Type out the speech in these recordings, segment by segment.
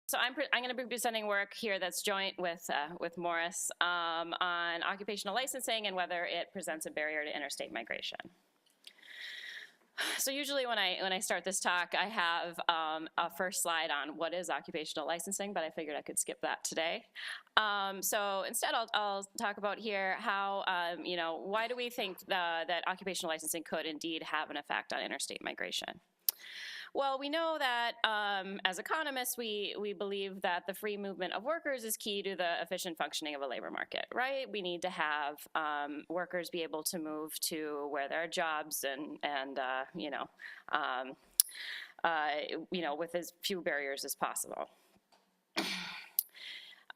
So I'm going to be presenting work here that's joint with Morris on occupational licensing and whether it presents a barrier to interstate migration. So usually when I start this talk, I have a first slide on what is occupational licensing, but I figured I could skip that today. So instead, I'll talk about here how, why do we think that occupational licensing could indeed have an effect on interstate migration? Well, we know that as economists, we believe that the free movement of workers is key to the efficient functioning of a labor market, right? We need to have workers be able to move to where there are jobs and with as few barriers as possible.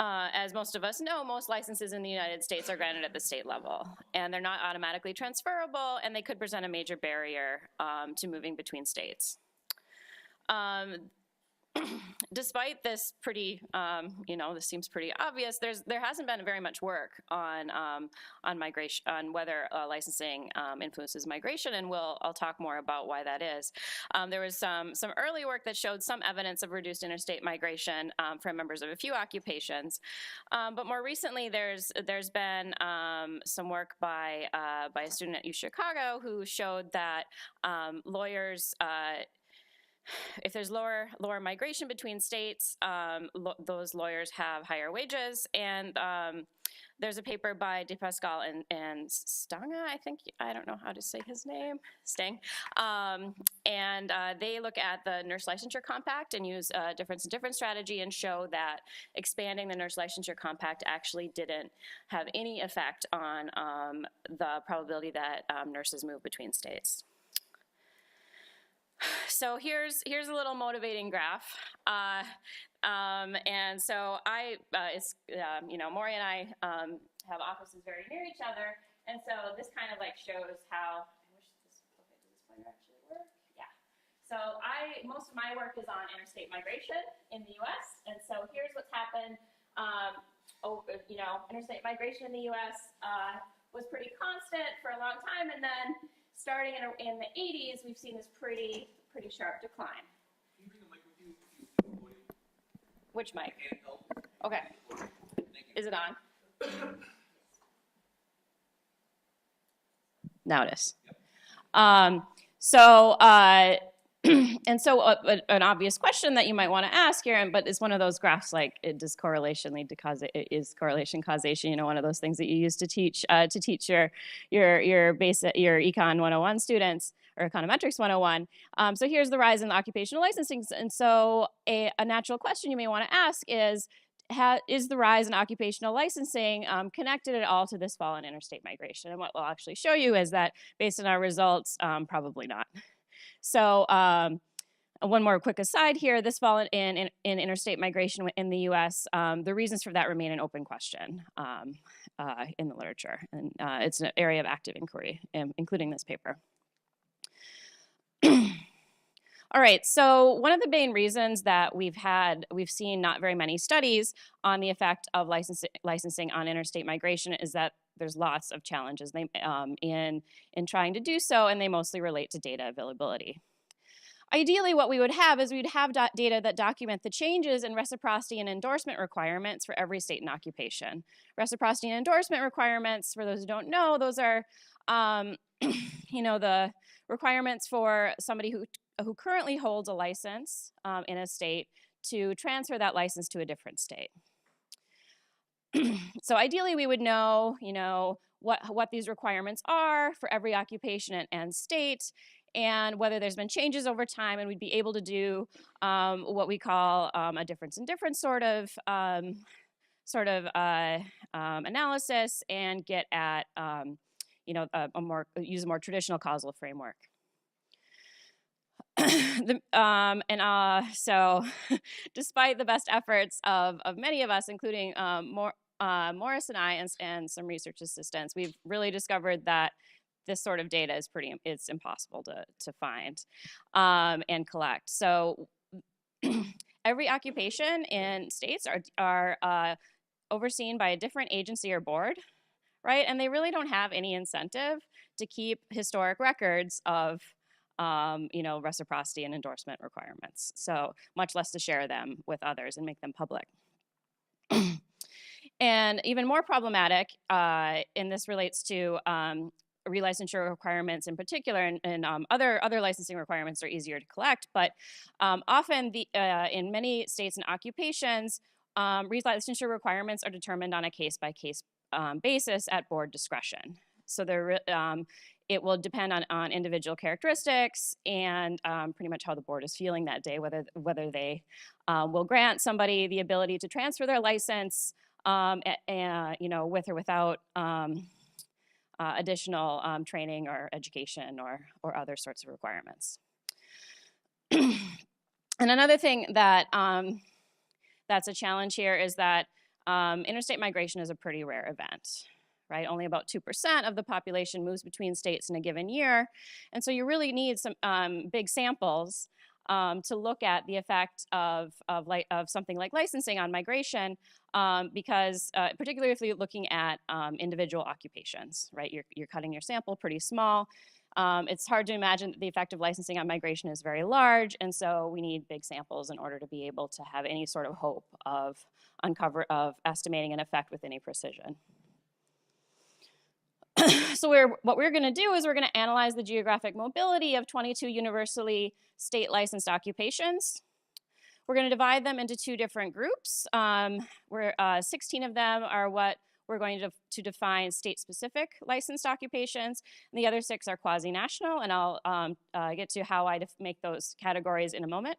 As most of us know, most licenses in the United States are granted at the state level, and they're not automatically transferable, and they could present a major barrier to moving between states. Despite this pretty, this seems pretty obvious, there hasn't been very much work on migration, on whether licensing influences migration, and I'll talk more about why that is. There was some early work that showed some evidence of reduced interstate migration from members of a few occupations, but more recently there's been some work by a student at UChicago who showed that lawyers if there's lower migration between states, those lawyers have higher wages. And there's a paper by De Pascal and Stanga, I don't know how to say his name, Stang. And they look at the nurse licensure compact and use difference in difference strategy and show that expanding the nurse licensure compact actually didn't have any effect on the probability that nurses move between states. So here's a little motivating graph, and so Maury and I have offices very near each other, and so this kind of like shows how. I wish does this pointer actually work? Yeah. So most of my work is on interstate migration in the U.S., and so here's what's happened. Interstate migration in the U.S. Was pretty constant for a long time, and then starting in the 80s, we've seen this pretty sharp decline. Can you bring the mic with you? Which mic? Okay. Is it on? Now it is. Yep. And so an obvious question that you might want to ask here, but it's one of those graphs like, does correlation lead to causation? Is correlation causation, one of those things that you use to teach your Econ 101 students, or Econometrics 101. So here's the rise in the occupational licensing. And so a natural question you may want to ask is the rise in occupational licensing connected at all to this fall in interstate migration? And what we'll actually show you is that based on our results, probably not. So one more quick aside here, this fall in interstate migration in the US, the reasons for that remain an open question in the literature. And it's an area of active inquiry, including this paper. All right, so one of the main reasons that we've seen not very many studies on the effect of licensing on interstate migration is that there's lots of challenges in trying to do so, and they mostly relate to data availability. Ideally, what we would have is we'd have data that document the changes in reciprocity and endorsement requirements for every state and occupation. Reciprocity and endorsement requirements, for those who don't know, those are the requirements for somebody who currently holds a license in a state to transfer that license to a different state. So ideally, we would know, what these requirements are for every occupation and state, and whether there's been changes over time, and we'd be able to do what we call a difference in difference sort of analysis, and get at use a more traditional causal framework. So despite the best efforts of many of us, including Morris and I and some research assistants, we've really discovered that this sort of data is it's impossible to find and collect. So every occupation in states are overseen by a different agency or board, right? And they really don't have any incentive to keep historic records of reciprocity and endorsement requirements. So much less to share them with others and make them public. And even more problematic, and this relates to relicensure requirements in particular, and other licensing requirements are easier to collect, but often in many states and occupations, relicensure requirements are determined on a case-by-case basis at board discretion. So it will depend on individual characteristics and pretty much how the board is feeling that day, whether they will grant somebody the ability to transfer their license, with or without additional training or education or other sorts of requirements. And another thing that that's a challenge here is that interstate migration is a pretty rare event, right? Only about 2% of the population moves between states in a given year. And so you really need some big samples to look at the effect of something like licensing on migration, because particularly if you're looking at individual occupations, right? You're cutting your sample pretty small. It's hard to imagine that the effect of licensing on migration is very large, and so we need big samples in order to be able to have any sort of hope of estimating an effect with any precision. So what we're going to do is we're going to analyze the geographic mobility of 22 universally state licensed occupations. We're going to divide them into two different groups. 16 of them are what we're going to define state-specific licensed occupations, and the other 6 are quasi-national, and I'll get to how I make those categories in a moment.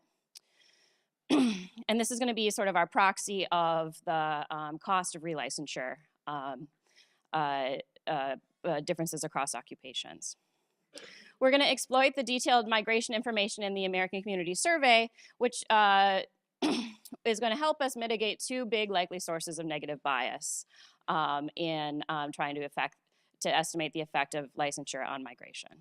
And this is going to be sort of our proxy of the cost of relicensure differences across occupations. We're going to exploit the detailed migration information in the American Community Survey, which is going to help us mitigate 2 big likely sources of negative bias in trying to estimate the effect of licensure on migration.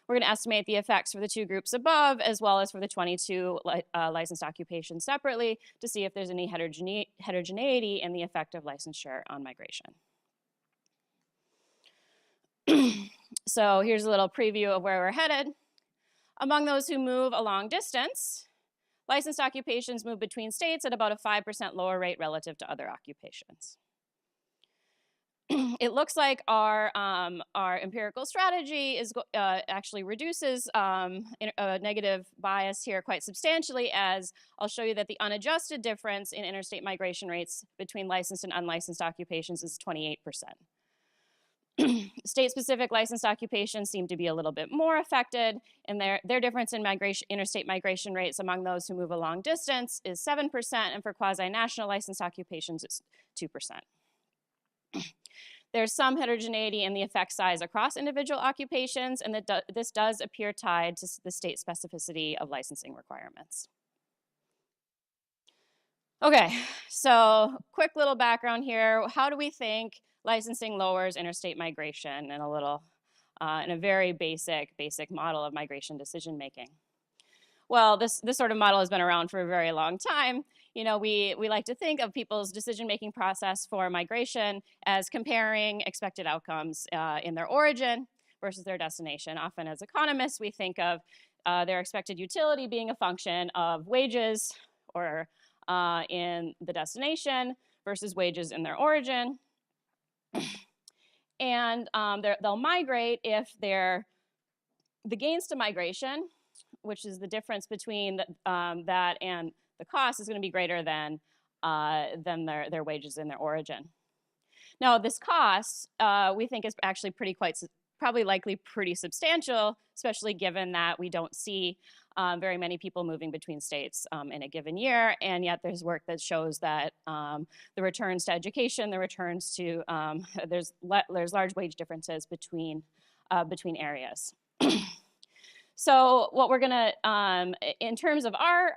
We're going to estimate the effects for the 2 groups above, as well as for the 22 licensed occupations separately, to see if there's any heterogeneity in the effect of licensure on migration. So here's a little preview of where we're headed. Among those who move a long distance, licensed occupations move between states at about a 5% lower rate relative to other occupations. It looks like our empirical strategy actually reduces negative bias here quite substantially, as I'll show you that the unadjusted difference in interstate migration rates between licensed and unlicensed occupations is 28%. State-specific licensed occupations seem to be a little bit more affected, and their difference in interstate migration rates among those who move a long distance is 7%, and for quasi-national licensed occupations, it's 2%. There's some heterogeneity in the effect size across individual occupations, and this does appear tied to the state specificity of licensing requirements. Okay, so quick little background here. How do we think licensing lowers interstate migration in a very basic model of migration decision making? Well, this sort of model has been around for a very long time. We like to think of people's decision-making process for migration as comparing expected outcomes in their origin versus their destination. Often as economists, we think of their expected utility being a function of wages or in the destination versus wages in their origin. And they'll migrate if the gains to migration, which is the difference between that and the cost, is going to be greater than their wages in their origin. Now, this cost we think is actually probably likely pretty substantial, especially given that we don't see very many people moving between states in a given year, and yet there's work that shows that the returns to education, the returns to there's large wage differences between areas. So what we're gonna, in terms of our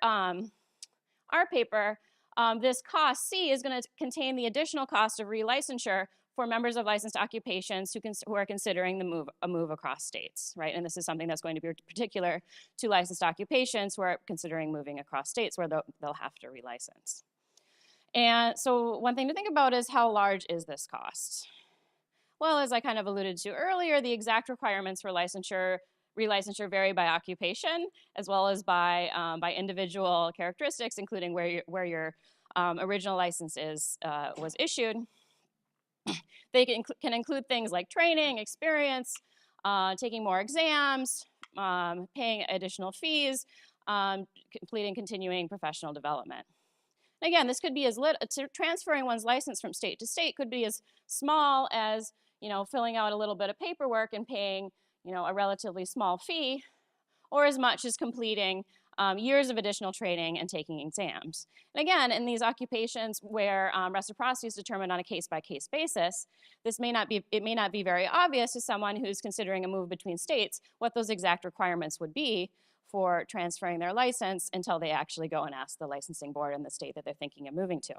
paper, this cost C is going to contain the additional cost of relicensure for members of licensed occupations who are considering a move across states, right? And this is something that's going to be particular to licensed occupations who are considering moving across states where they'll have to relicense. And so one thing to think about is, how large is this cost? Well, as I kind of alluded to earlier, the exact requirements for relicensure vary by occupation as well as by individual characteristics, including where your original license was issued. They can include things like training, experience, taking more exams, paying additional fees, completing continuing professional development. And again, this could be transferring one's license from state to state could be as small as, filling out a little bit of paperwork and paying, a relatively small fee, or as much as completing years of additional training and taking exams. And again, in these occupations where reciprocity is determined on a case-by-case basis, it may not be very obvious to someone who's considering a move between states what those exact requirements would be for transferring their license until they actually go and ask the licensing board in the state that they're thinking of moving to.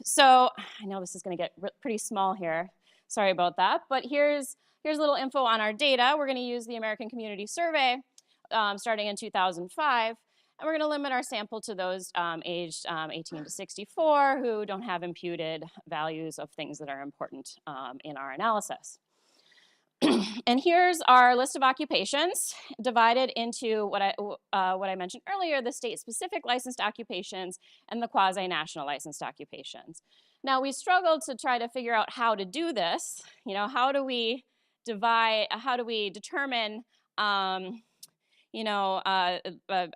So I know this is going to get pretty small here. Sorry about that, but here's a little info on our data. We're going to use the American Community Survey starting in 2005, and we're going to limit our sample to those aged 18 to 64 who don't have imputed values of things that are important in our analysis. And here's our list of occupations divided into what I mentioned earlier, the state-specific licensed occupations and the quasi-national licensed occupations. Now, we struggled to try to figure out how to do this. How do we determine a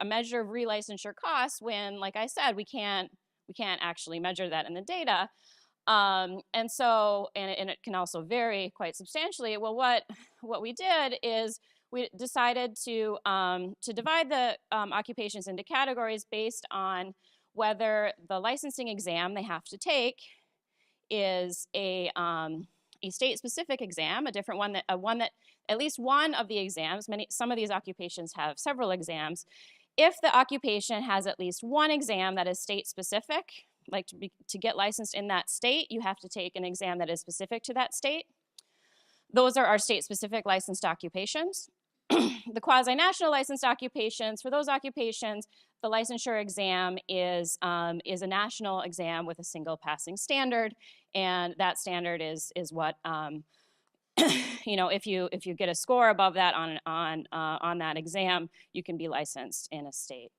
measure of relicensure costs when, like I said, we can't actually measure that in the data. And it can also vary quite substantially. Well, what we did is we decided to divide the occupations into categories based on whether the licensing exam they have to take is a state-specific exam, a different one that at least one of the exams. Some of these occupations have several exams. If the occupation has at least one exam that is state-specific, like to get licensed in that state, you have to take an exam that is specific to that state. Those are our state-specific licensed occupations. The quasi-national licensed occupations, for those occupations, the licensure exam is a national exam with a single passing standard, and that standard is what if you get a score above that on that exam, you can be licensed in a state.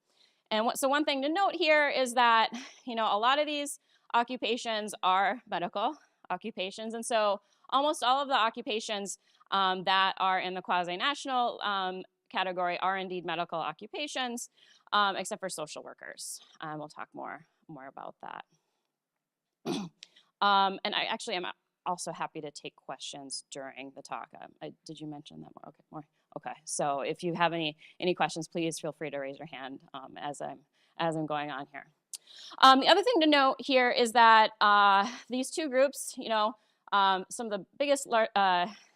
And so one thing to note here is that, a lot of these occupations are medical occupations. And so almost all of the occupations that are in the quasi-national category are indeed medical occupations, except for social workers. We'll talk more about that. And I actually am also happy to take questions during the talk. Did you mention that more? Okay, more. Okay, so if you have any questions, please feel free to raise your hand as I'm going on here. The other thing to note here is that these two groups, some of the biggest,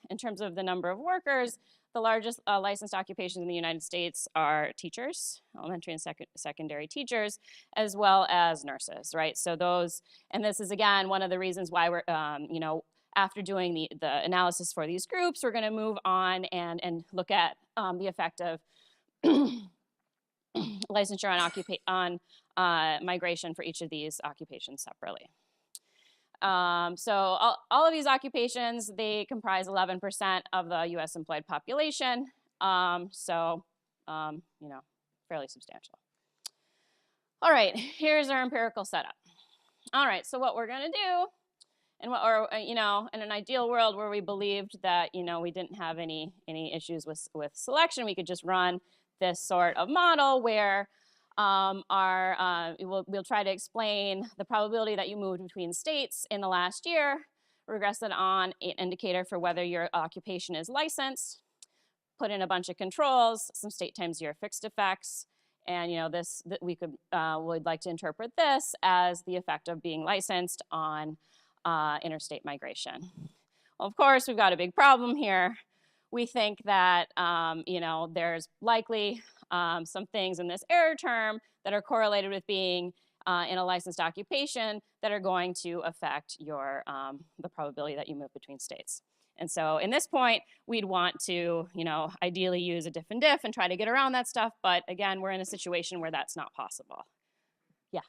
in terms of the number of workers, the largest licensed occupations in the United States are teachers, elementary and secondary teachers, as well as nurses, right? So and this is again one of the reasons why we're, after doing the analysis for these groups, we're going to move on and look at the effect of licensure on migration for each of these occupations separately. So all of these occupations, they comprise 11% of the U.S. employed population. Fairly substantial. All right, here's our empirical setup. All right, so what we're going to do, in an ideal world where we believed that, we didn't have any issues with selection, we could just run this sort of model where we'll try to explain the probability that you moved between states in the last year, regress it on an indicator for whether your occupation is licensed, put in a bunch of controls, some state times year fixed effects, and we'd like to interpret this as the effect of being licensed on interstate migration. Well, of course, we've got a big problem here. We think that there's likely some things in this error term that are correlated with being in a licensed occupation that are going to affect your the probability that you move between states. And so in this point, we'd want to ideally use a diff and diff and try to get around that stuff. But again, we're in a situation where that's not possible. Yeah.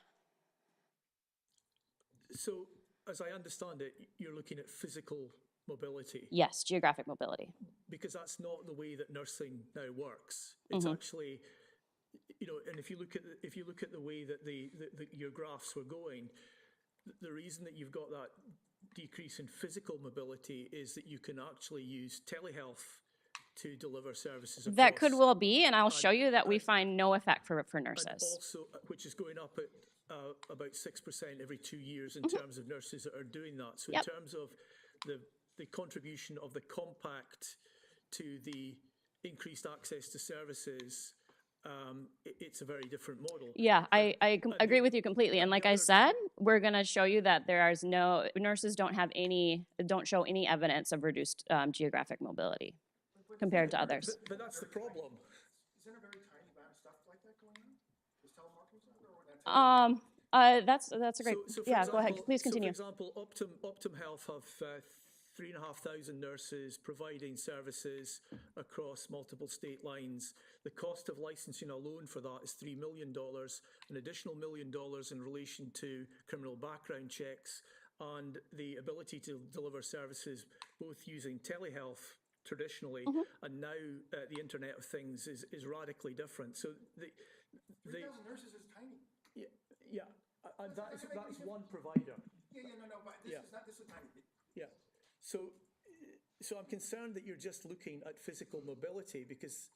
So as I understand it, you're looking at physical mobility? Yes, geographic mobility. Because that's not the way that nursing now works. It's actually, and if you look at the way that your graphs were going, the reason that you've got that decrease in physical mobility is that you can actually use telehealth to deliver services across. That could well be, and I'll show you that we find no effect for nurses. And also, which is going up at about 6% every 2 years in terms of nurses that are doing that. So in terms of the contribution of the compact to the increased access to services, it's a very different model. Yeah, I agree with you completely. And like I said, we're going to show you that nurses don't show any evidence of reduced geographic mobility compared to others. But that's the problem. Is there a very tiny amount of stuff like that going on? Is telemarketing That's a great. So yeah, example, go ahead. Please continue. So for example, Optum Health have 3,500 nurses providing services across multiple state lines. The cost of licensing alone for that is $3 million, an additional $1 million in relation to criminal background checks, and the ability to deliver services both using telehealth traditionally and now the Internet of Things is radically different. So 3,000 nurses is tiny. Yeah, and that is one provider. But this is tiny. Yeah. So I'm concerned that you're just looking at physical mobility because,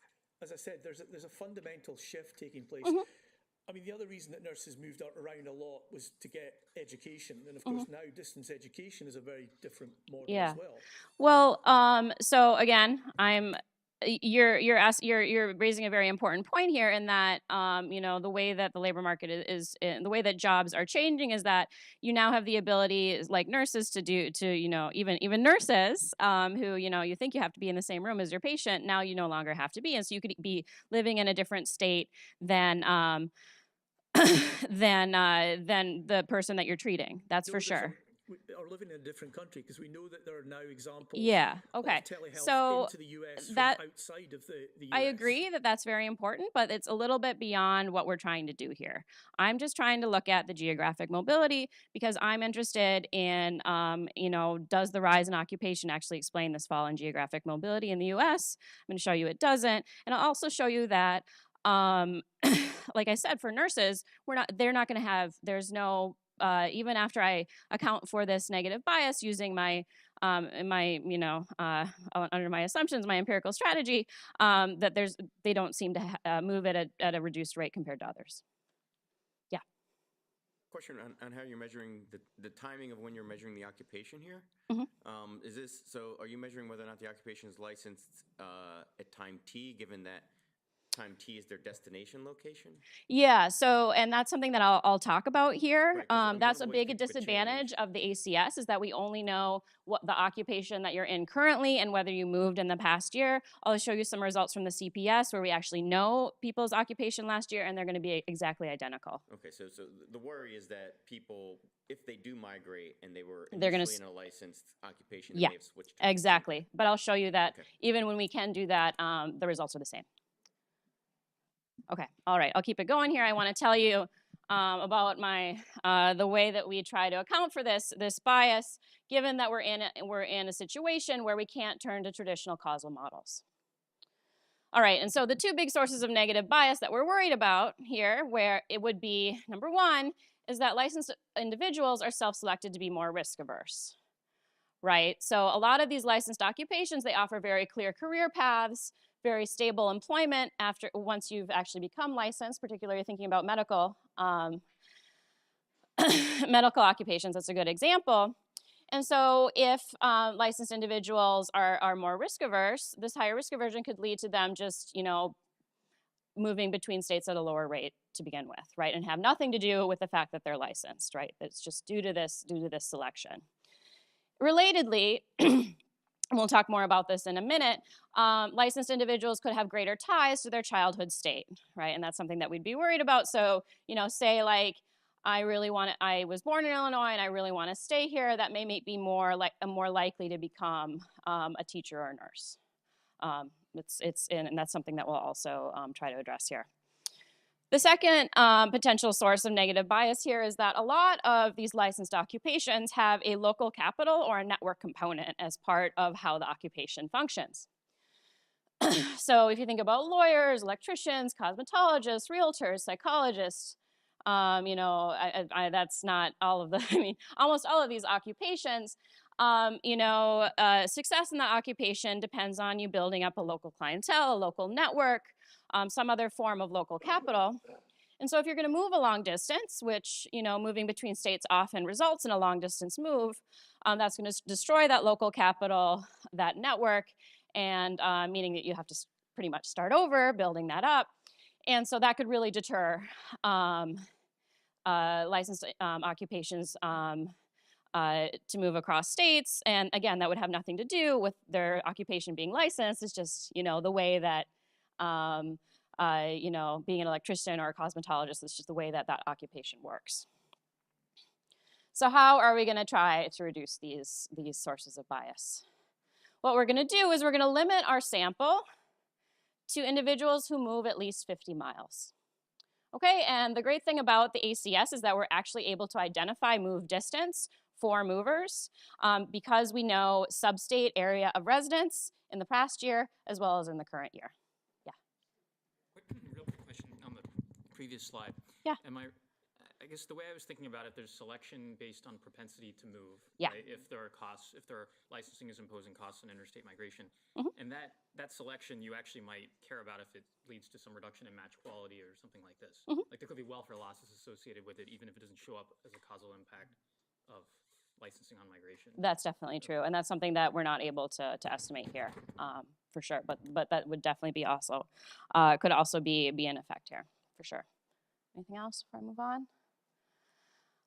as I said, there's a fundamental shift taking place. I mean, the other reason that nurses moved around a lot was to get education, and of course now distance education is a very different model as well. Well, so again, you're raising a very important point here in that the way that the labor market is the way that jobs are changing is that you now have the ability like nurses to even nurses who you think you have to be in the same room as your patient, now you no longer have to be, and so you could be living in a different state than than the person that you're treating. That's for sure. We are living in a different country because we know that there are now examples of telehealth into the US from outside of the US. I agree that that's very important, but it's a little bit beyond what we're trying to do here. I'm just trying to look at the geographic mobility because I'm interested in, does the rise in occupation actually explain this fall in geographic mobility in the US? I'm going to show you it doesn't. And I'll also show you that, like I said, for nurses, they're not going to have, there's no, even after I account for this negative bias using my, under my assumptions, my empirical strategy, that they don't seem to move at a reduced rate compared to others. Yeah. Question on how you're measuring the timing of when you're measuring the occupation here. Are you measuring whether or not the occupation is licensed at time T, given that time T is their destination location? Yeah, and that's something that I'll talk about here. Right, that's a big disadvantage of the ACS is that we only know what the occupation that you're in currently and whether you moved in the past year. I'll show you some results from the CPS where we actually know people's occupation last year and they're going to be exactly identical. Okay, so the worry is that people, if they do migrate and they were initially in a licensed occupation, they may have switched to exactly. But I'll show you that even when we can do that, the results are the same. Okay, all right, I'll keep it going here. I want to tell you about the way that we try to account for this bias, given that we're in a situation where we can't turn to traditional causal models. All right, and so the two big sources of negative bias that we're worried about here, where it would be, number one, is that licensed individuals are self-selected to be more risk averse, right? So a lot of these licensed occupations, they offer very clear career paths, very stable employment once you've actually become licensed, particularly thinking about medical occupations. That's a good example. And so if licensed individuals are more risk averse, this higher risk aversion could lead to them just, moving between states at a lower rate to begin with, right? And have nothing to do with the fact that they're licensed, right? It's just due to this selection. Relatedly, and we'll talk more about this in a minute, licensed individuals could have greater ties to their childhood state, right? And that's something that we'd be worried about. So, say like, I was born in Illinois and I really want to stay here, that may be more likely to become a teacher or a nurse. And that's something that we'll also try to address here. The second potential source of negative bias here is that a lot of these licensed occupations have a local capital or a network component as part of how the occupation functions. So if you think about lawyers, electricians, cosmetologists, realtors, psychologists, that's not all of the, I mean, almost all of these occupations, success in the occupation depends on you building up a local clientele, a local network, some other form of local capital. And so if you're going to move a long distance, which, moving between states often results in a long distance move, that's going to destroy that local capital, that network, and meaning that you have to pretty much start over, building that up. And so that could really deter licensed occupations to move across states. And again, that would have nothing to do with their occupation being licensed. It's just, the way that, being an electrician or a cosmetologist is just the way that that occupation works. So how are we going to try to reduce these sources of bias? What we're going to do is we're going to limit our sample to individuals who move at least 50 miles. Okay, and the great thing about the ACS is that we're actually able to identify move distance for movers because we know sub-state area of residence in the past year as well as in the current year. Yeah. Real quick question on the previous slide. Yeah. I guess the way I was thinking about it, there's selection based on propensity to move. Yeah. Right? If there are licensing is imposing costs on interstate migration, and that selection you actually might care about if it leads to some reduction in match quality or something like this. Like there could be welfare losses associated with it, even if it doesn't show up as a causal impact of licensing on migration. That's definitely true, and that's something that we're not able to estimate here for sure. But that would definitely be also could also be an effect here for sure. Anything else before I move on?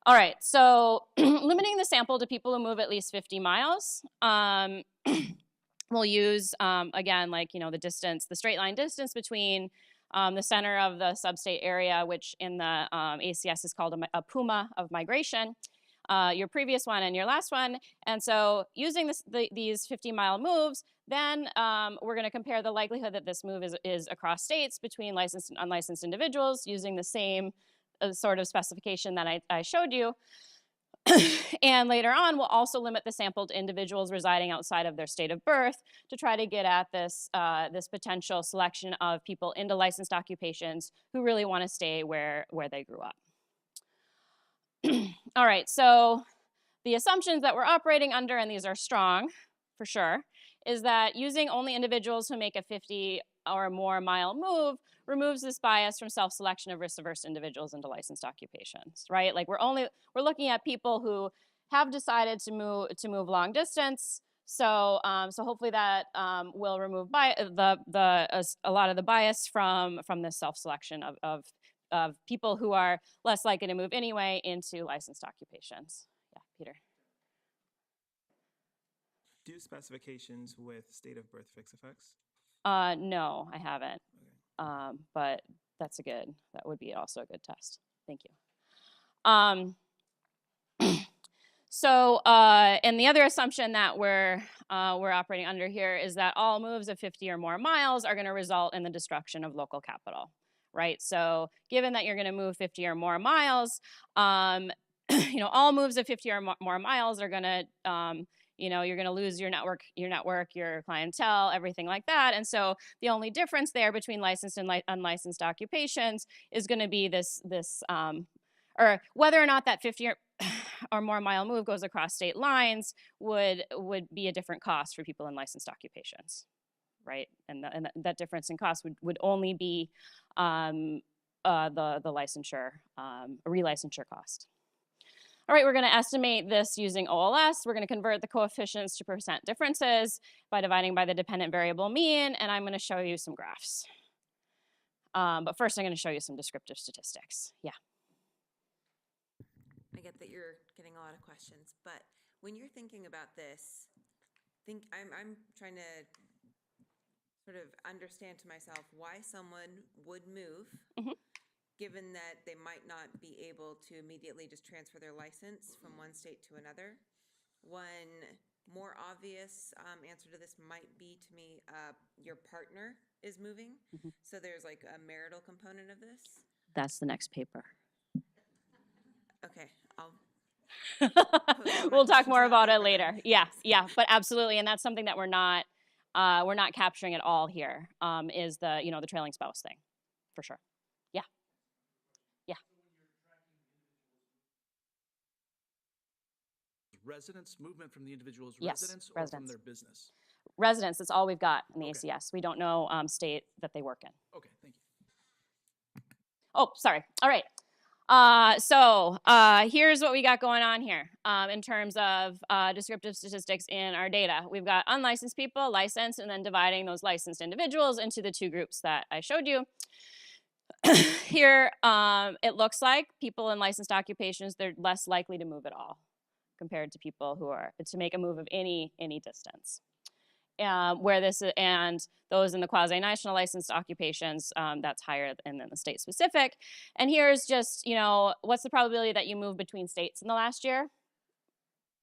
All right, so limiting the sample to people who move at least 50 miles. We'll use, again, the distance, the straight line distance between the center of the substate area, which in the ACS is called a PUMA of migration, your previous one and your last one. And so using these 50-mile moves, then we're going to compare the likelihood that this move is across states between licensed and unlicensed individuals using the same sort of specification that I showed you. And later on, we'll also limit the sample to individuals residing outside of their state of birth to try to get at this potential selection of people into licensed occupations who really want to stay where they grew up. All right, so the assumptions that we're operating under, and these are strong for sure, is that using only individuals who make a 50 or more mile move removes this bias from self-selection of risk-averse individuals into licensed occupations, right? Like we're looking at people who have decided to move long distance. So hopefully that will remove a lot of the bias from this self-selection of people who are less likely to move anyway into licensed occupations. Yeah, Peter. Do specifications with state of birth fixed effects? No, I haven't. But that would be also a good test. Thank you. And the other assumption that we're operating under here is that all moves of 50 or more miles are going to result in the destruction of local capital, right? So given that you're going to move 50 or more miles, all moves of 50 or more miles are going to you're going to lose your network, your clientele, everything like that. And so the only difference there between licensed and unlicensed occupations is going to be this or whether or not that 50 or more mile move goes across state lines would be a different cost for people in licensed occupations, right? And that difference in cost would only be the licensure, relicensure cost. All right, we're going to estimate this using OLS. We're going to convert the coefficients to percent differences by dividing by the dependent variable mean, and I'm going to show you some graphs. But first, I'm going to show you some descriptive statistics. Yeah. I get that you're getting a lot of questions, but when you're thinking about this, I'm trying to sort of understand to myself why someone would move. Given that they might not be able to immediately just transfer their license from one state to another. One more obvious answer to this might be to me, your partner is moving. So there's like a marital component of this. That's the next paper. Okay, I'll. We'll talk more about it later. Yeah, but absolutely, and that's something that we're not capturing at all here. Is the the trailing spouse thing, for sure. Yeah. Residents, movement from the individual's Yes, residence or from residents. their business? Residents. That's all we've got in the Okay. ACS. We don't know state that they work in. Okay, thank you. Oh, sorry. All right. So here's what we got going on here in terms of descriptive statistics in our data. We've got unlicensed people, licensed, and then dividing those licensed individuals into the two groups that I showed you. Here, it looks like people in licensed occupations, they're less likely to move at all compared to people who are to make a move of any distance. Where this and those in the quasi-national licensed occupations, that's higher than the state specific. And here's just, what's the probability that you move between states in the last year?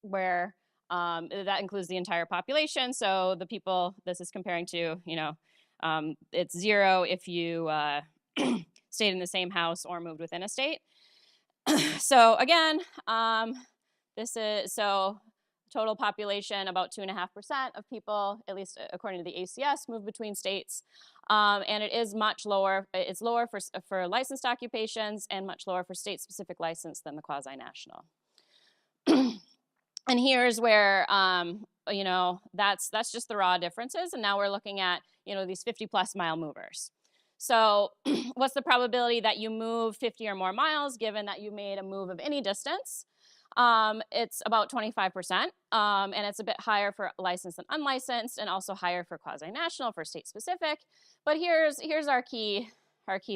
Where that includes the entire population. So the people this is comparing to, it's 0 if you stayed in the same house or moved within a state. So again, this is total population, about 2.5% of people, at least according to the ACS, move between states. And it is much lower. It's lower for licensed occupations and much lower for state-specific license than the quasi-national. And here's where, that's just the raw differences. And now we're looking at, these 50-plus mile movers. So what's the probability that you move 50 or more miles given that you made a move of any distance? It's about 25%, and it's a bit higher for licensed and unlicensed, and also higher for quasi-national, for state-specific. But here's our key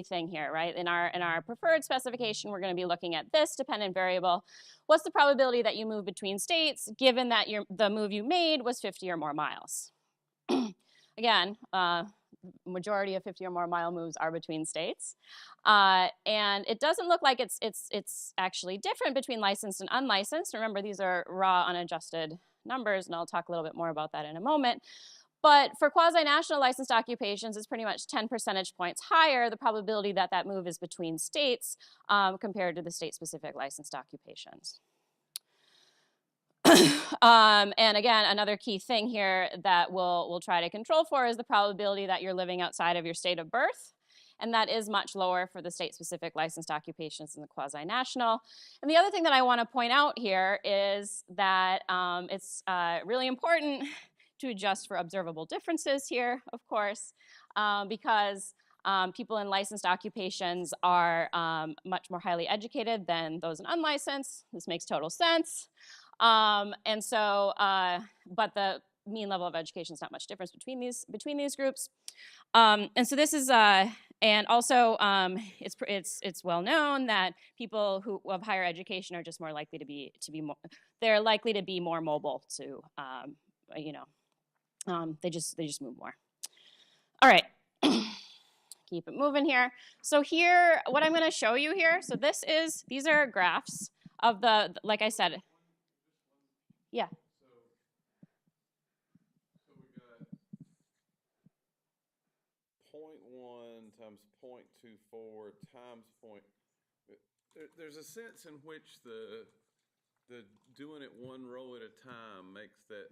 thing here, right? In our preferred specification, we're going to be looking at this dependent variable. What's the probability that you move between states, given that the move you made was 50 or more miles? Again, majority of 50 or more mile moves are between states. And it doesn't look like it's actually different between licensed and unlicensed. Remember, these are raw, unadjusted numbers, and I'll talk a little bit more about that in a moment. But for quasi-national licensed occupations, it's pretty much 10 percentage points higher, the probability that that move is between states compared to the state-specific licensed occupations. And again, another key thing here that we'll try to control for is the probability that you're living outside of your state of birth. And that is much lower for the state-specific licensed occupations than the quasi-national. And the other thing that I want to point out here is that it's really important to adjust for observable differences here, of course, because people in licensed occupations are much more highly educated than those in unlicensed. This makes total sense. And so, but the mean level of education is not much difference between these groups. And so this is, and also it's well known that people who of higher education are just more likely to be more, they're likely to be more mobile to, they just move more. All right. Keep it moving here. So here, what I'm going to show you here, so these are graphs of like I said. Yeah. So we got 0.1 times 0.24 times point. There's a sense in which the doing it one row at a time makes that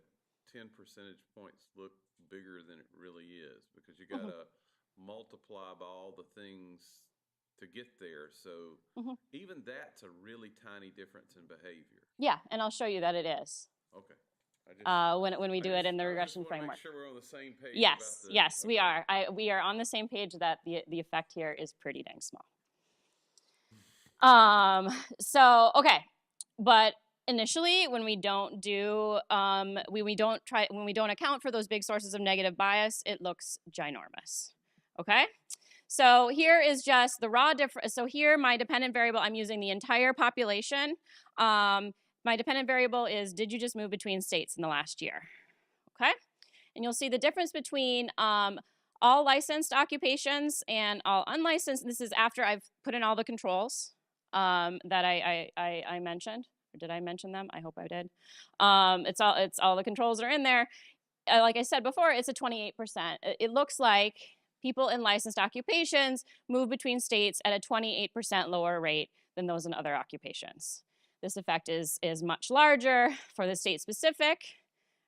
10 percentage points look bigger than it really is, because you got to multiply by all the things to get there. So even that's a really tiny difference in behavior. Yeah, and I'll show you that it is. Okay. When we do it in the regression framework. Make sure we're on the same page. Yes, we are. We are on the same page that the effect here is pretty dang small. So okay, but initially, when we don't do when we don't account for those big sources of negative bias, it looks ginormous. Okay. So here is just the raw difference. So here, my dependent variable, I'm using the entire population. My dependent variable is, did you just move between states in the last year? Okay. And you'll see the difference between all licensed occupations and all unlicensed. This is after I've put in all the controls that I mentioned. Or did I mention them? I hope I did. It's all the controls are in there. Like I said before, it's a 28%. It looks like people in licensed occupations move between states at a 28% lower rate than those in other occupations. This effect is much larger for the state-specific,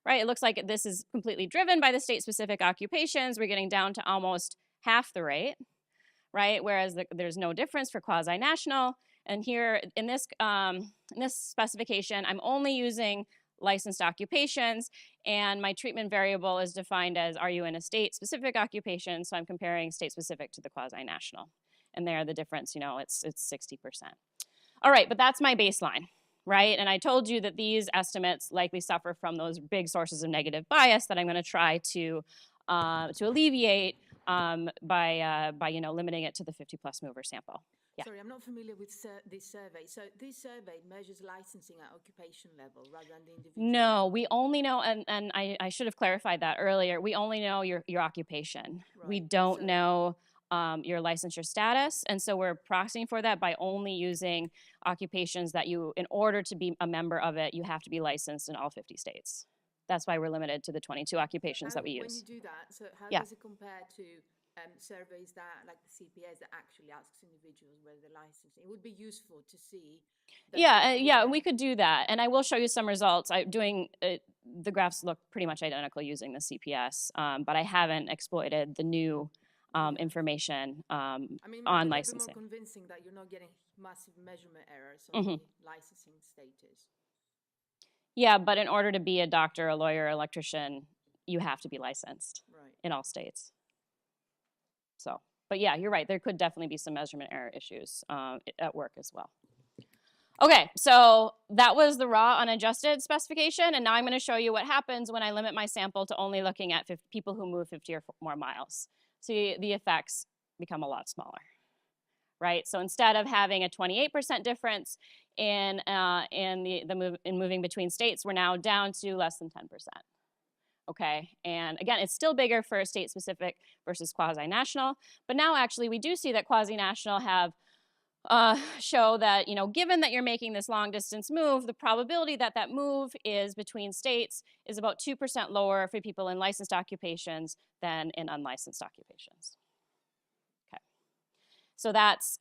right? It looks like this is completely driven by the state-specific occupations. We're getting down to almost half the rate, right? Whereas there's no difference for quasi-national. And here in this specification, I'm only using licensed occupations, and my treatment variable is defined as, are you in a state-specific occupation? So I'm comparing state-specific to the quasi-national. And there, the difference, you know, it's 60%. All right, but that's my baseline, right? And I told you that these estimates likely suffer from those big sources of negative bias that I'm going to try to alleviate by you know, limiting it to the 50-plus mover sample. Yeah. Sorry, I'm not familiar with this survey. So this survey measures licensing at occupation level rather than the individual? No, we only know, and I should have clarified that earlier, we only know your occupation. Right. We don't know your licensure status, and so we're proxying for that by only using occupations that you, in order to be a member of it, you have to be licensed in all 50 states. That's why we're limited to the 22 occupations that we use. When you do that, so how does it compare to surveys that, like the CPS, that actually asks individuals whether they're licensed? It would be useful to see. Yeah, we could do that, and I will show you some results. The graphs look pretty much identical using the CPS, but I haven't exploited the new information on licensing. It's more convincing that you're not getting massive measurement errors on the licensing status. Yeah, but in order to be a doctor, a lawyer, electrician, you have to be licensed in all states. So, but yeah, you're right. There could definitely be some measurement error issues at work as well. Okay, so that was the raw unadjusted specification, and now I'm going to show you what happens when I limit my sample to only looking at people who move 50 or more miles. So the effects become a lot smaller, right? So instead of having a 28% difference in moving between states, we're now down to less than 10%. Okay, and again, it's still bigger for state-specific versus quasi-national, but now actually we do see that quasi-national have show that, you know, given that you're making this long-distance move, the probability that that move is between states is about 2% lower for people in licensed occupations than in unlicensed occupations. Okay, so that's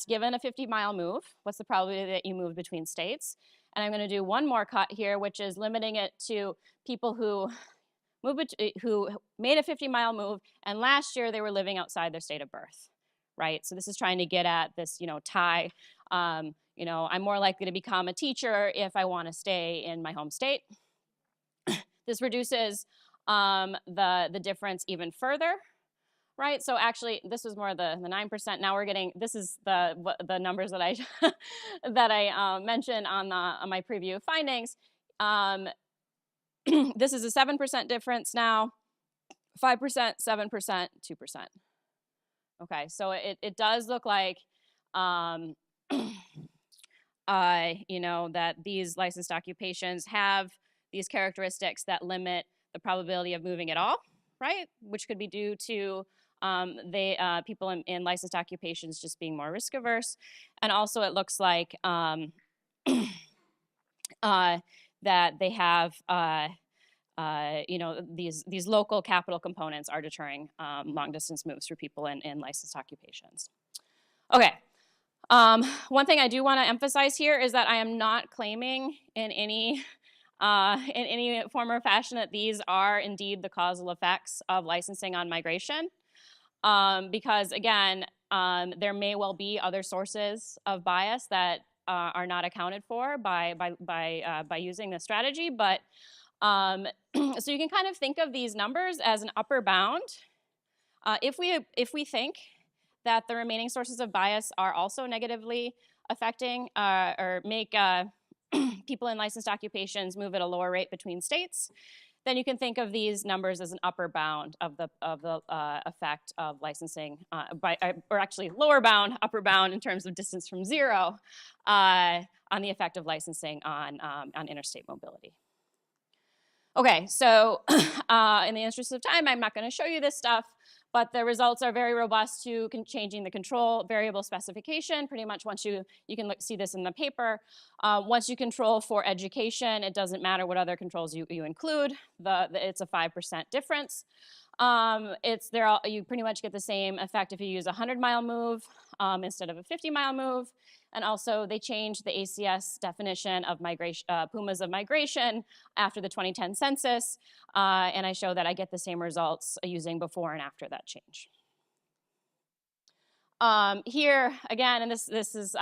given a 50-mile move. What's the probability that you move between states? And I'm going to do one more cut here, which is limiting it to people who made a 50-mile move, and last year they were living outside their state of birth, right? So this is trying to get at this, you know, tie. You know, I'm more likely to become a teacher if I want to stay in my home state. This reduces the difference even further, right? So actually, this was more the 9%. Now we're getting, this is the numbers that I that I mentioned on my preview findings. This is a 7% difference now, 5%, 7%, 2%. Okay, so it does look like, you know, that these licensed occupations have these characteristics that limit the probability of moving at all, right? Which could be due to people in licensed occupations just being more risk averse. And also it looks like that they have, you know, these local capital components are deterring long distance moves for people in licensed occupations. Okay, one thing I do want to emphasize here is that I am not claiming in any form or fashion that these are indeed the causal effects of licensing on migration, because again, there may well be other sources of bias that are not accounted for by using this strategy, but so you can kind of think of these numbers as an upper bound. If we think that the remaining sources of bias are also negatively affecting or make people in licensed occupations move at a lower rate between states, then you can think of these numbers as an upper bound of the effect of licensing or actually lower bound, upper bound in terms of distance from zero on the effect of licensing on interstate mobility. Okay, so in the interest of time, I'm not going to show you this stuff, but the results are very robust to changing the control variable specification. Pretty much once you can see this in the paper. Once you control for education, it doesn't matter what other controls you include. It's a 5% difference. You pretty much get the same effect if you use a 100-mile move instead of a 50-mile move. And also, they changed the ACS definition of migration, pumas of migration after the 2010 census. And I show that I get the same results using before and after that change. Here, again, and this is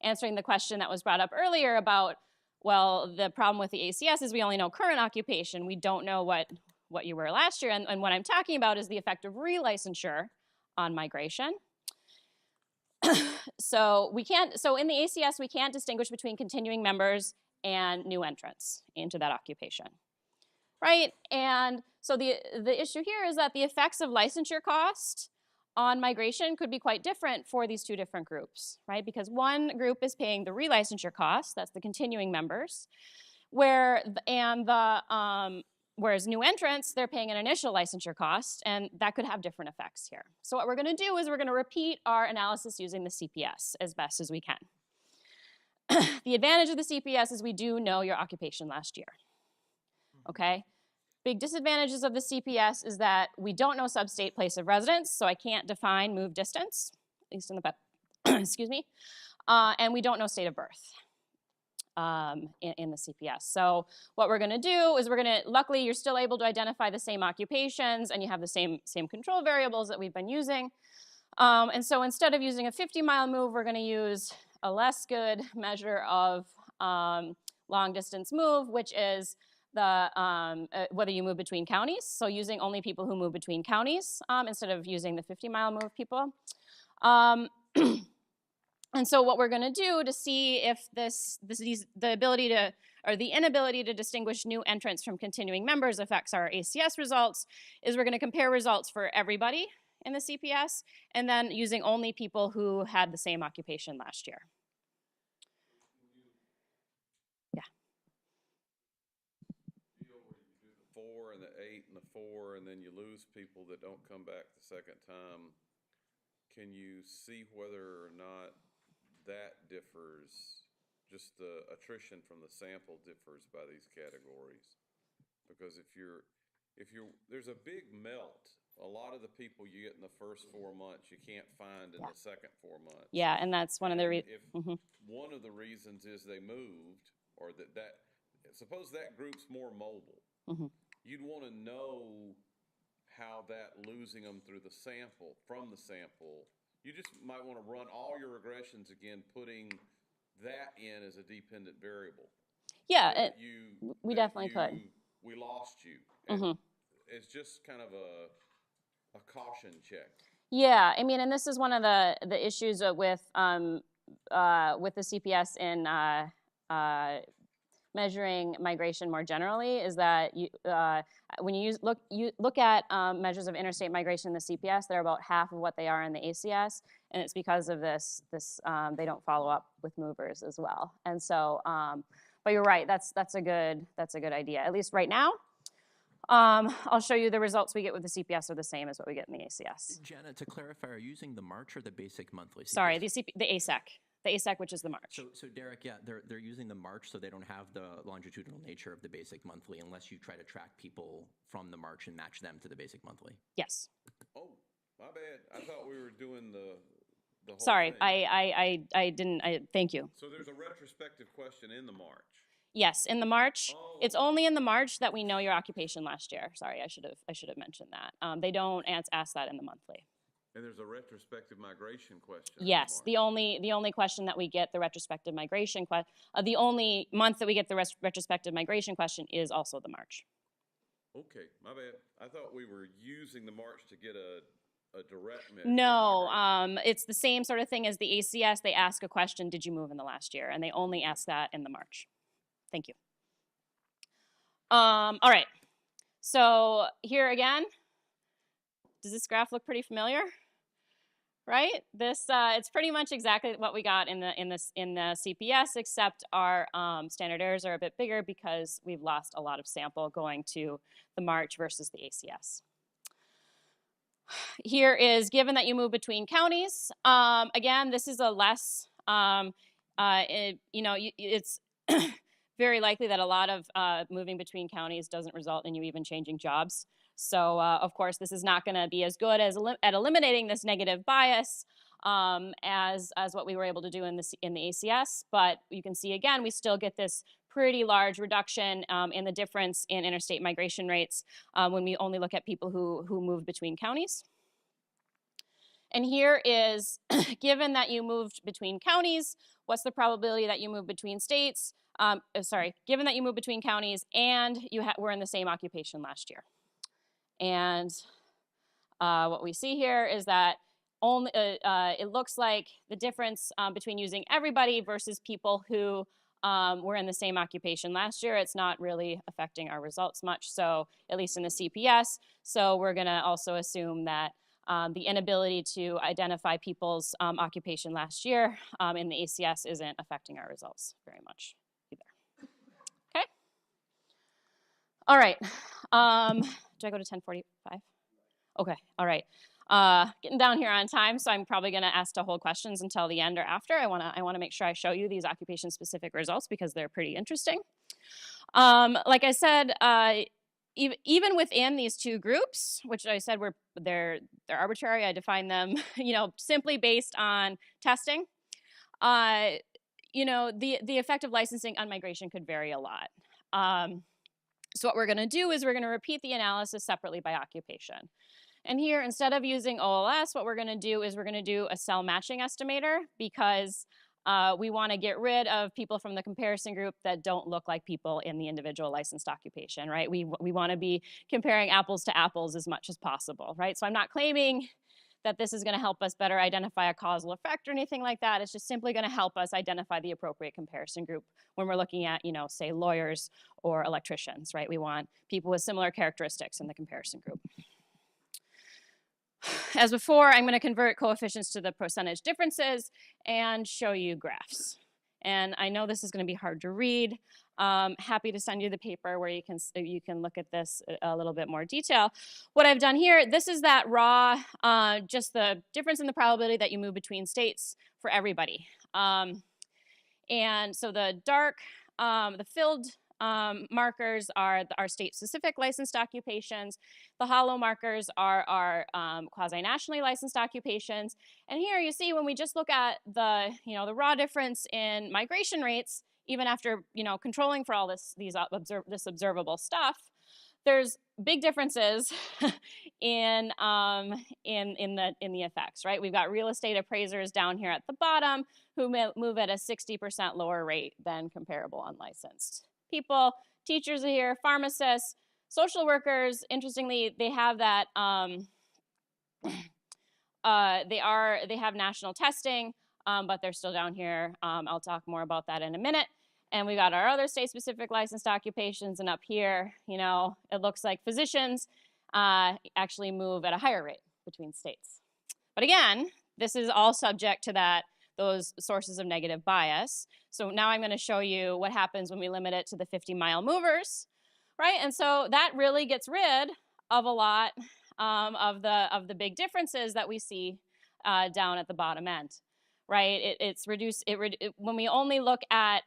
answering the question that was brought up earlier about, well, the problem with the ACS is we only know current occupation. We don't know what you were last year. And what I'm talking about is the effect of relicensure on migration. So in the ACS, we can't distinguish between continuing members and new entrants into that occupation, right? And so the issue here is that the effects of licensure cost on migration could be quite different for these two different groups, right? Because one group is paying the relicensure cost, that's the continuing members, whereas new entrants, they're paying an initial licensure cost, and that could have different effects here. So what we're going to do is we're going to repeat our analysis using the CPS as best as we can. The advantage of the CPS is we do know your occupation last year, okay? Big disadvantages of the CPS is that we don't know substate place of residence, so I can't define move distance, at least in the, excuse me, and we don't know state of birth. In the CPS. So what we're going to do is luckily you're still able to identify the same occupations and you have the same control variables that we've been using. And so instead of using a 50-mile move, we're going to use a less good measure of long distance move, which is whether you move between counties. So using only people who move between counties instead of using the 50-mile move people. And so what we're going to do to see if the ability to, or the inability to distinguish new entrants from continuing members affects our ACS results is we're going to compare results for everybody in the CPS and then using only people who had the same occupation last year. Yeah. Where you do the 4 and the 8 and the 4, and then you lose people that don't come back the second time. Can you see whether or not that differs, just the attrition from the sample differs by these categories? Because if there's a big melt, a lot of the people you get in the first 4 months, you can't find in the second 4 months. Yeah, and that's one of the reasons. One of the reasons is they moved, or suppose that group's more mobile. You'd want to know how that losing them from the sample, you just might want to run all your regressions again, putting that in as a dependent variable. Yeah, we definitely could. We lost you. And it's just kind of a caution check. Yeah, I mean, and this is one of the issues with the CPS in measuring migration more generally is that when you look at measures of interstate migration in the CPS, they're about half of what they are in the ACS, and it's because of this they don't follow up with movers as well. And so, but you're right, that's a good idea, at least right now. I'll show you the results we get with the CPS are the same as what we get in the ACS. Jenna, to clarify, are you using the March or the basic monthly CPS? Sorry, the ASEC. The ASEC, which is the March. So Derek, yeah, they're using the March, so they don't have the longitudinal nature of the basic monthly unless you try to track people from the March and match them to the basic monthly. Yes. Oh, my bad. I thought we were doing the whole Sorry, thing. I didn't. Thank you. So there's a retrospective question in the March. Yes, in the March. Oh. It's only in the March that we know your occupation last year. Sorry, I should have mentioned that. They don't ask that in the monthly. And there's a retrospective migration question. Yes, the only question that we get the retrospective migration question, the only month that we get the retrospective migration question is also the March. Okay, my bad. I thought we were using the March to get a direct measure. No, it's the same sort of thing as the ACS. They ask a question, did you move in the last year? And they only ask that in the March. Thank you. All right, so here again, does this graph look pretty familiar? Right? It's pretty much exactly what we got in the CPS, except our standard errors are a bit bigger because we've lost a lot of sample going to the March versus the ACS. Here is given that you move between counties. Again, this is a less, it's very likely that a lot of moving between counties doesn't result in you even changing jobs. So of course, this is not going to be as good as at eliminating this negative bias as what we were able to do in the ACS. But you can see again, we still get this pretty large reduction in the difference in interstate migration rates when we only look at people who move between counties. And here is, given that you moved between counties, what's the probability that you move between states? Given that you move between counties and you were in the same occupation last year. And what we see here is that only it looks like the difference between using everybody versus people who were in the same occupation last year, it's not really affecting our results much, so at least in the CPS. So we're going to also assume that the inability to identify people's occupation last year in the ACS isn't affecting our results very much either. Okay. All right. Do I go to 10:45? Okay. All right. Getting down here on time, so I'm probably going to ask to hold questions until the end or after. I want to make sure I show you these occupation-specific results because they're pretty interesting. Like I said, even within these two groups, which I said they're arbitrary, I define them, simply based on testing. The effect of licensing on migration could vary a lot. So what we're going to do is we're going to repeat the analysis separately by occupation. And here, instead of using OLS, what we're going to do is we're going to do a cell matching estimator because we want to get rid of people from the comparison group that don't look like people in the individual licensed occupation, right? We want to be comparing apples to apples as much as possible, right? So I'm not claiming that this is going to help us better identify a causal effect or anything like that. It's just simply going to help us identify the appropriate comparison group when we're looking at, say, lawyers or electricians, right? We want people with similar characteristics in the comparison group. As before, I'm going to convert coefficients to the percentage differences and show you graphs. And I know this is going to be hard to read. Happy to send you the paper where you can look at this a little bit more detail. What I've done here, this is that raw, just the difference in the probability that you move between states for everybody. And so the dark, the filled markers are our state-specific licensed occupations. The hollow markers are our quasi-nationally licensed occupations. And here you see when we just look at the raw difference in migration rates, even after controlling for all this observable stuff, there's big differences in the effects, right? We've got real estate appraisers down here at the bottom who move at a 60% lower rate than comparable unlicensed people. Teachers are here, pharmacists, social workers. Interestingly, they have that. They have national testing, but they're still down here. I'll talk more about that in a minute. And we got our other state-specific licensed occupations, and up here, it looks like physicians actually move at a higher rate between states. But again, this is all subject to those sources of negative bias. So now I'm going to show you what happens when we limit it to the 50-mile movers, right? And so that really gets rid of a lot of the big differences that we see down at the bottom end, right? It's reduced. When we only look at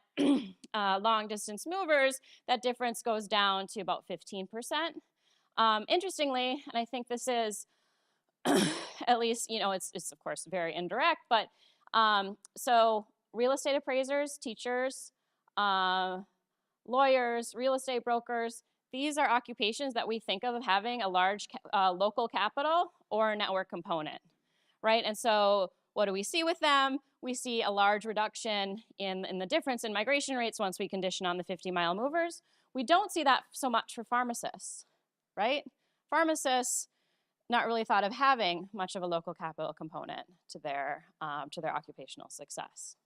long distance movers, that difference goes down to about 15%. Interestingly, and I think this is at least, it's of course very indirect, but so real estate appraisers, teachers, lawyers, real estate brokers, these are occupations that we think of having a large local capital or network component, right? And so what do we see with them? We see a large reduction in the difference in migration rates once we condition on the 50-mile movers. We don't see that so much for pharmacists, right? Pharmacists, not really thought of having much of a local capital component to their occupational success.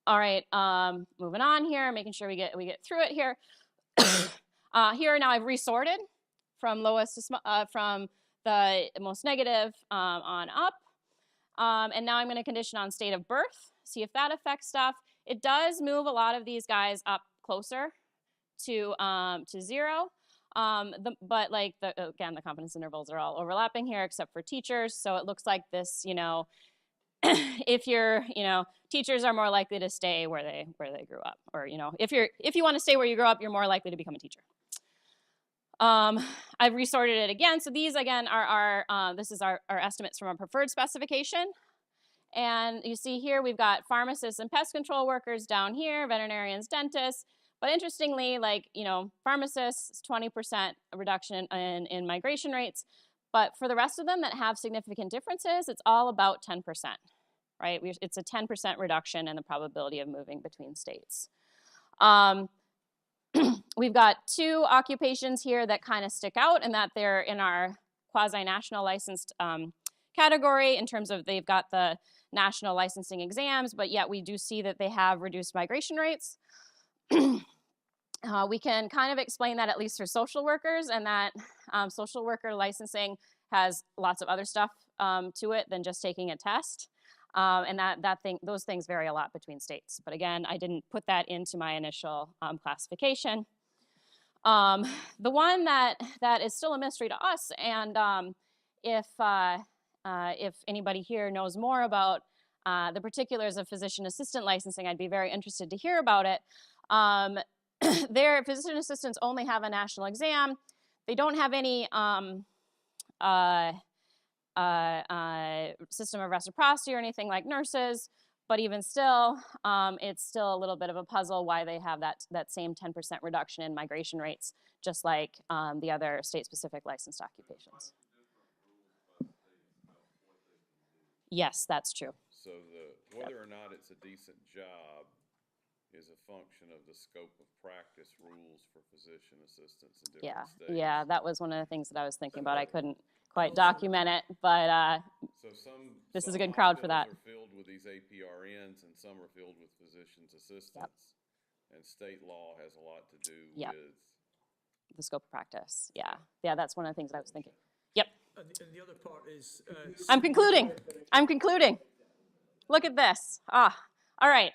All right, moving on here, making sure we get through it here. Here now I've resorted from lowest to from the most negative on up, and now I'm going to condition on state of birth, see if that affects stuff. It does move a lot of these guys up closer to 0. But again, the confidence intervals are all overlapping here except for teachers. So it looks like this, if teachers are more likely to stay where they grew up, or if you want to stay where you grew up, you're more likely to become a teacher. I've resorted it again. So these again are this is our estimates from our preferred specification. And you see here we've got pharmacists and pest control workers down here, veterinarians, dentists. But interestingly, like, you know, pharmacists, 20% reduction in migration rates. But for the rest of them that have significant differences, it's all about 10%, right? It's a 10% reduction in the probability of moving between states. We've got two occupations here that kind of stick out in that they're in our quasi-national licensed category in terms of they've got the national licensing exams, but yet we do see that they have reduced migration rates. We can kind of explain that at least for social workers, and that social worker licensing has lots of other stuff to it than just taking a test. And those things vary a lot between states. But again, I didn't put that into my initial classification. The one that is still a mystery to us, and if anybody here knows more about the particulars of physician assistant licensing, I'd be very interested to hear about it. Their physician assistants only have a national exam. They don't have any system of reciprocity or anything like nurses, but even still, it's still a little bit of a puzzle why they have that same 10% reduction in migration rates, just like the other state-specific licensed occupations. Yes, that's true. So whether or not it's a decent job is a function of the scope of practice rules for physician assistants in different states. Yeah, that was one of the things that I was thinking about. I couldn't quite document it, but this is a good crowd for that. Some are filled with these APRNs and some are filled with physician's assistants. Yep. And state law has a lot to do Yep. with the scope of practice. Yeah, that's one of the things that I was thinking. Yep. And the other part is... I'm concluding. Look at this. All right.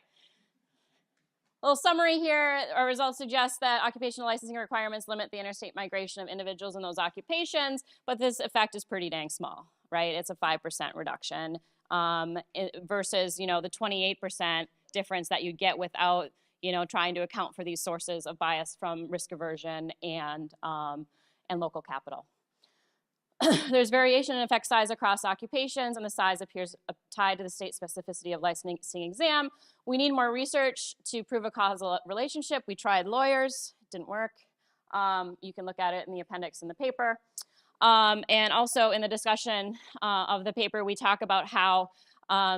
Little summary here. Our results suggest that occupational licensing requirements limit the interstate migration of individuals in those occupations, but this effect is pretty dang small, right? It's a 5% reduction versus, the 28% difference that you get without, trying to account for these sources of bias from risk aversion and local capital. There's variation in effect size across occupations, and the size appears tied to the state specificity of licensing exam. We need more research to prove a causal relationship. We tried lawyers, didn't work. You can look at it in the appendix in the paper. And also in the discussion of the paper, we talk about how,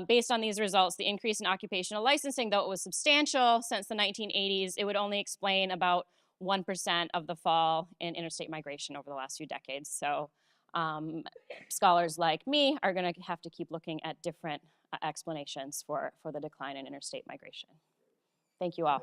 based on these results, the increase in occupational licensing, though it was substantial since the 1980s, it would only explain about 1% of the fall in interstate migration over the last few decades. So scholars like me are going to have to keep looking at different explanations for the decline in interstate migration. Thank you all.